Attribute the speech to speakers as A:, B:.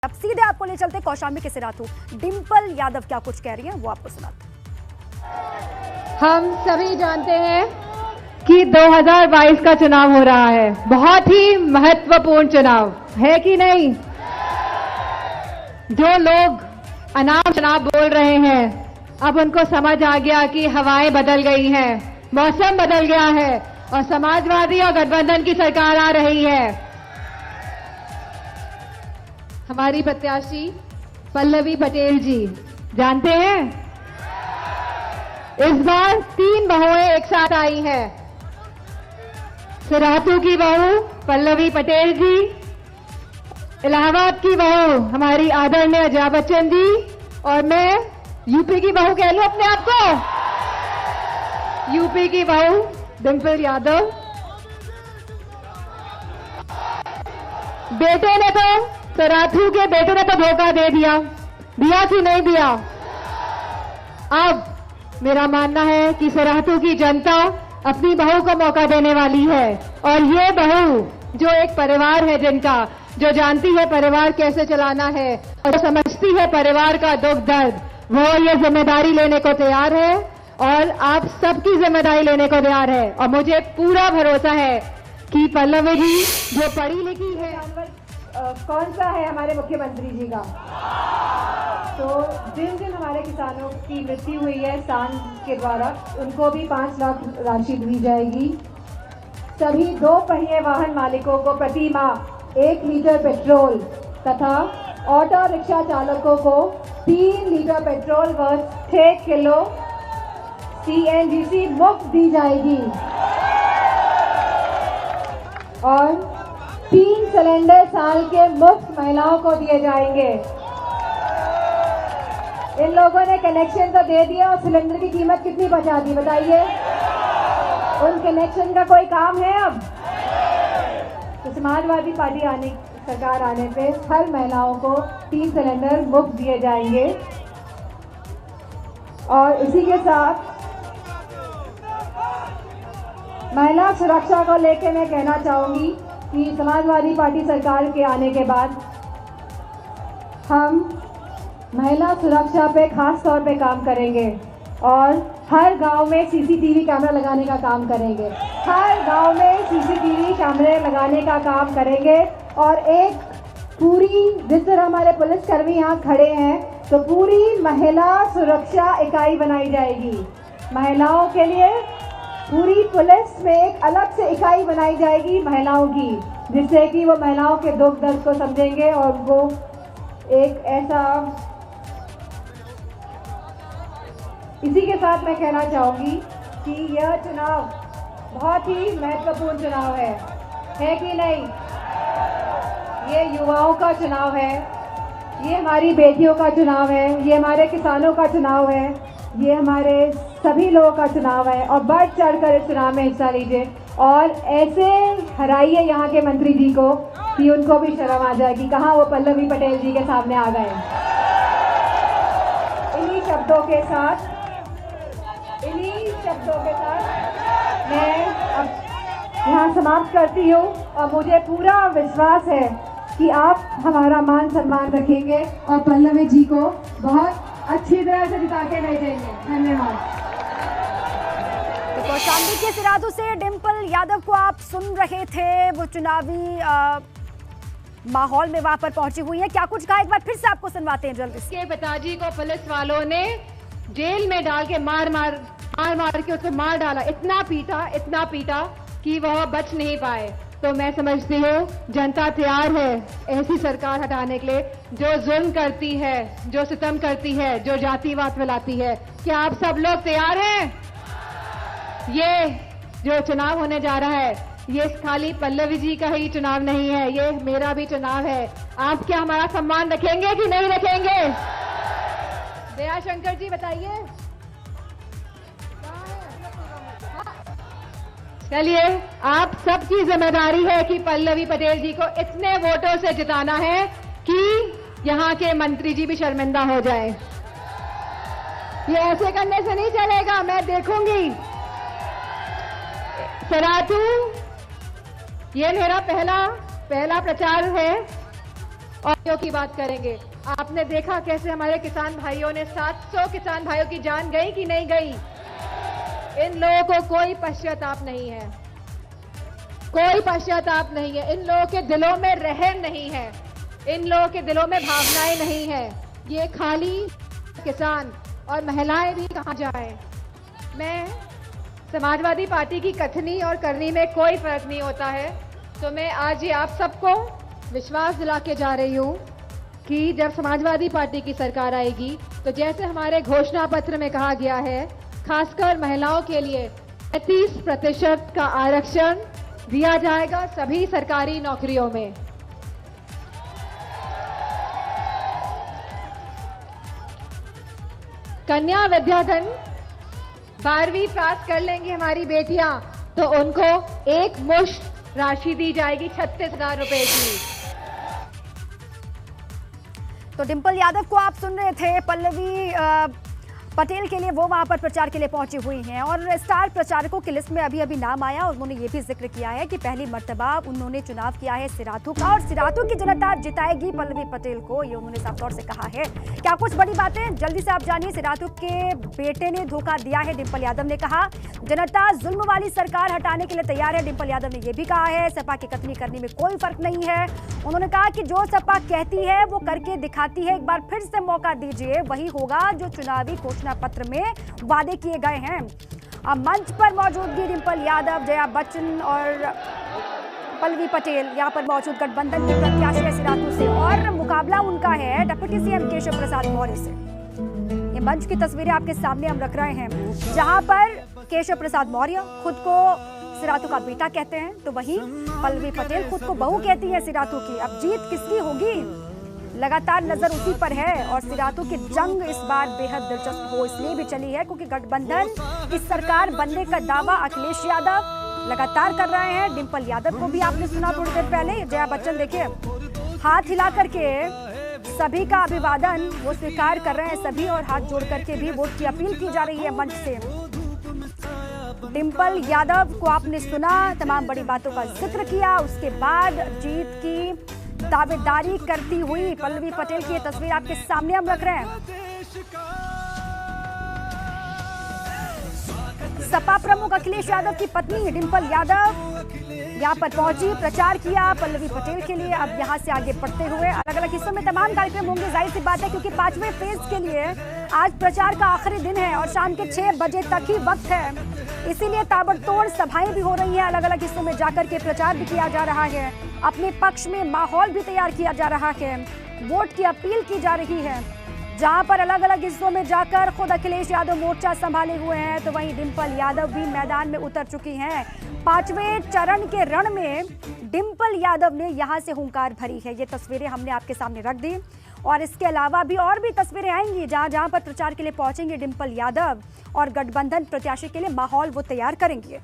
A: अब सीधे आपको ले चलते कौशाम्बी के सिराथू डिंपल यादव क्या कुछ कह रही हैं वो आपको सुनाते हैं।
B: हम सभी जानते हैं कि 2022 का चुनाव हो रहा है, बहुत ही महत्वपूर्ण चुनाव है कि नहीं। जो लोग अनाम चुनाव बोल रहे हैं, अब उनको समझ आ गया कि हवाएं बदल गई हैं, मौसम बदल गया है और समाजवादी और गठबंधन की सरकार आ रही है। हमारी प्रत्याशी पल्लवी पटेल जी, जानते हैं इस बार 3 बहुएं एक साथ आई हैं। सिराथू की बहू पल्लवी पटेल जी, इलाहाबाद की बहू हमारी आदरणीय जया बच्चन जी और मैं यूपी की बहू कह लूं अपने आप को, यूपी की बहू डिंपल यादव। बेटे ने तो सिराथू के बेटे ने तो धोखा दे दिया कि नहीं दिया। अब मेरा मानना है कि सिराथू की जनता अपनी बहू को मौका देने वाली है और ये बहू जो एक परिवार है, जिनका जो जानती है परिवार कैसे चलाना है और समझती है परिवार का दुख दर्द, वो ये जिम्मेदारी लेने को तैयार है और आप सबकी जिम्मेदारी लेने को तैयार है। और मुझे पूरा भरोसा है कि पल्लवी जी जो पढ़ी लिखी है, कौन सा है हमारे मुख्यमंत्री जी का, तो जिन जिन हमारे किसानों की मृत्यु हुई है सान के द्वारा, उनको भी 5 लाख राशि दी जाएगी। सभी 2 पहिए वाहन मालिकों को प्रति माह 1 लीटर पेट्रोल तथा ऑटो रिक्शा चालकों को 3 लीटर पेट्रोल व 6 किलो CNGC मुफ्त दी जाएगी और 3 सिलेंडर साल के मुफ्त महिलाओं को दिए जाएंगे। इन लोगों ने कनेक्शन तो दे दिया और सिलेंडर की कीमत कितनी बचा दी बताइए। उन कनेक्शन का कोई काम है अब? तो समाजवादी पार्टी सरकार आने पे हर महिलाओं को 3 सिलेंडर मुफ्त दिए जाएंगे। और इसी के साथ महिला सुरक्षा को लेकर मैं कहना चाहूंगी कि समाजवादी पार्टी सरकार के आने के बाद हम महिला सुरक्षा पे खास तौर पे काम करेंगे और हर गांव में CCTV कैमरा लगाने का काम करेंगे। हर गांव में CCTV कैमरे लगाने का काम करेंगे और एक पूरी, जिस तरह हमारे पुलिसकर्मी यहाँ खड़े हैं, तो पूरी महिला सुरक्षा इकाई बनाई जाएगी। महिलाओं के लिए पूरी पुलिस में एक अलग से इकाई बनाई जाएगी महिलाओं की, जिससे कि वो महिलाओं के दुख दर्द को समझेंगे और वो एक ऐसा। इसी के साथ मैं कहना चाहूँगी कि यह चुनाव बहुत ही महत्वपूर्ण चुनाव है कि नहीं। ये युवाओं का चुनाव है, ये हमारी बेटियों का चुनाव है, ये हमारे किसानों का चुनाव है, ये हमारे सभी लोगों का चुनाव है और बढ़ चढ़कर इस चुनाव में हिस्सा लीजिए और ऐसे हराइए यहाँ के मंत्री जी को कि उनको भी शर्म आ जाए कि कहाँ वो पल्लवी पटेल जी के सामने आ गए। इन्हीं शब्दों के साथ मैं अब यहाँ समाप्त करती हूँ और मुझे पूरा विश्वास है कि आप हमारा मान सम्मान रखेंगे और पल्लवी जी को बहुत अच्छी तरह से जिता के भेजेंगे। धन्यवाद।
A: तो कौशाम्बी के सिराथू से डिंपल यादव को आप सुन रहे थे, वो चुनावी माहौल में वहां पर पहुंची हुई है। क्या कुछ कहा एक बार फिर से आपको सुनवाते हैं जल्दी से।
B: उसके पिताजी को पुलिस वालों ने जेल में डाल के मार के उसको मार डाला, इतना पीटा कि वह बच नहीं पाए। तो मैं समझती हूँ जनता तैयार है ऐसी सरकार हटाने के लिए जो जुल्म करती है, जो सितम करती है, जो जातिवाद फैलाती है। क्या आप सब लोग तैयार हैं? ये जो चुनाव होने जा रहा है, ये खाली पल्लवी जी का ही चुनाव नहीं है, ये मेरा भी चुनाव है। आप क्या हमारा सम्मान रखेंगे कि नहीं रखेंगे? दया शंकर जी बताइए। चलिए, आप सबकी जिम्मेदारी है कि पल्लवी पटेल जी को इतने वोटों से जिताना है कि यहाँ के मंत्री जी भी शर्मिंदा हो जाए। ये ऐसे करने से नहीं चलेगा, मैं देखूंगी। सिराथू, ये मेरा पहला प्रचार है और की बात करेंगे। आपने देखा कैसे हमारे किसान भाइयों ने 700 किसान भाइयों की जान गई कि नहीं गई। इन लोगों को कोई पश्चाताप नहीं है, कोई पश्चाताप नहीं है। इन लोगों के दिलों में रहम नहीं है, इन लोगों के दिलों में भावनाएं नहीं है। ये खाली किसान और महिलाएं भी कहां जाएं। मैं समाजवादी पार्टी की कथनी और करनी में कोई फर्क नहीं होता है, तो मैं आज ये आप सबको विश्वास दिला के जा रही हूं कि जब समाजवादी पार्टी की सरकार आएगी तो जैसे हमारे घोषणा पत्र में कहा गया है, खासकर महिलाओं के लिए 35% का आरक्षण दिया जाएगा सभी सरकारी नौकरियों में। कन्या विद्याधन 12वीं पास कर लेंगी हमारी बेटियां तो उनको एक मुश्त राशि दी जाएगी 36,000 रुपए की।
A: तो डिंपल यादव को आप सुन रहे थे। पल्लवी पटेल के लिए वो वहां पर प्रचार के लिए पहुंची हुई हैं और स्टार प्रचारकों की लिस्ट में अभी अभी नाम आया और उन्होंने ये भी जिक्र किया है कि पहली मर्तबा उन्होंने चुनाव किया है सिराथू का और सिराथू की जनता जिताएगी पल्लवी पटेल को, ये उन्होंने साफ तौर से कहा है। क्या कुछ बड़ी बातें जल्दी से आप जानिए। सिराथू के बेटे ने धोखा दिया है, डिंपल यादव ने कहा। जनता जुल्म वाली सरकार हटाने के लिए तैयार है, डिंपल यादव ने यह भी कहा है। सपा की कथनी करने में कोई फर्क नहीं है। उन्होंने कहा कि जो सपा कहती है वो करके दिखाती है, एक बार फिर से मौका दीजिए, वही होगा जो चुनावी घोषणा पत्र में वादे किए गए हैं। अब मंच पर मौजूदगी डिंपल यादव, जया बच्चन और पल्लवी पटेल यहाँ पर मौजूद गठबंधन के प्रत्याशी है सिराथू से और मुकाबला उनका है डिप्टी सीएम केशव प्रसाद मौर्य से। ये मंच की तस्वीरें आपके सामने हम रख रहे हैं, जहां पर केशव प्रसाद मौर्य खुद को सिराथू का बेटा कहते हैं, तो वहीं पल्लवी पटेल खुद को बहू कहती है सिराथू की। अब जीत किसकी होगी, लगातार नजर उसी पर है और सिराथू की जंग इस बार बेहद दिलचस्प हो इसलिए भी चली है क्योंकि गठबंधन की सरकार बनने का दावा अखिलेश यादव लगातार कर रहे हैं। डिंपल यादव को भी आपने सुना थोड़ी देर पहले। जया बच्चन देखिए हाथ हिला करके सभी का अभिवादन वो स्वीकार कर रहे हैं सभी और हाथ जोड़ करके भी वोट की अपील की जा रही है मंच से। डिंपल यादव को आपने सुना, तमाम बड़ी बातों का जिक्र किया, उसके बाद जीत की दावेदारी करती हुई पल्लवी पटेल की ये तस्वीर आपके सामने हम रख रहे हैं। सपा प्रमुख अखिलेश यादव की पत्नी डिंपल यादव यहाँ पर पहुंची, प्रचार किया पल्लवी पटेल के लिए। अब यहाँ से आगे बढ़ते हुए अलग अलग हिस्सों में तमाम कार्यक्रम होंगे, जाहिर सी बात है क्योंकि 5वें फेज के लिए आज प्रचार का आखिरी दिन है और शाम के 6 बजे तक ही वक्त है, इसीलिए ताबड़तोड़ सभाएं भी हो रही हैं। अलग अलग हिस्सों में जाकर के प्रचार भी किया जा रहा है, अपने पक्ष में माहौल भी तैयार किया जा रहा है, वोट की अपील की जा रही है। जहां पर अलग अलग हिस्सों में जाकर खुद अखिलेश यादव मोर्चा संभाले हुए हैं, तो वहीं डिंपल यादव भी मैदान में उतर चुकी हैं। 5वें चरण के रण में डिंपल यादव ने यहां से हुंकार भरी है। ये तस्वीरें हमने आपके सामने रख दी और इसके अलावा भी और भी तस्वीरें आएंगी जहां जहां पर प्रचार के लिए पहुंचेंगे डिंपल यादव और गठबंधन प्रत्याशी के लिए माहौल वो तैयार करेंगे।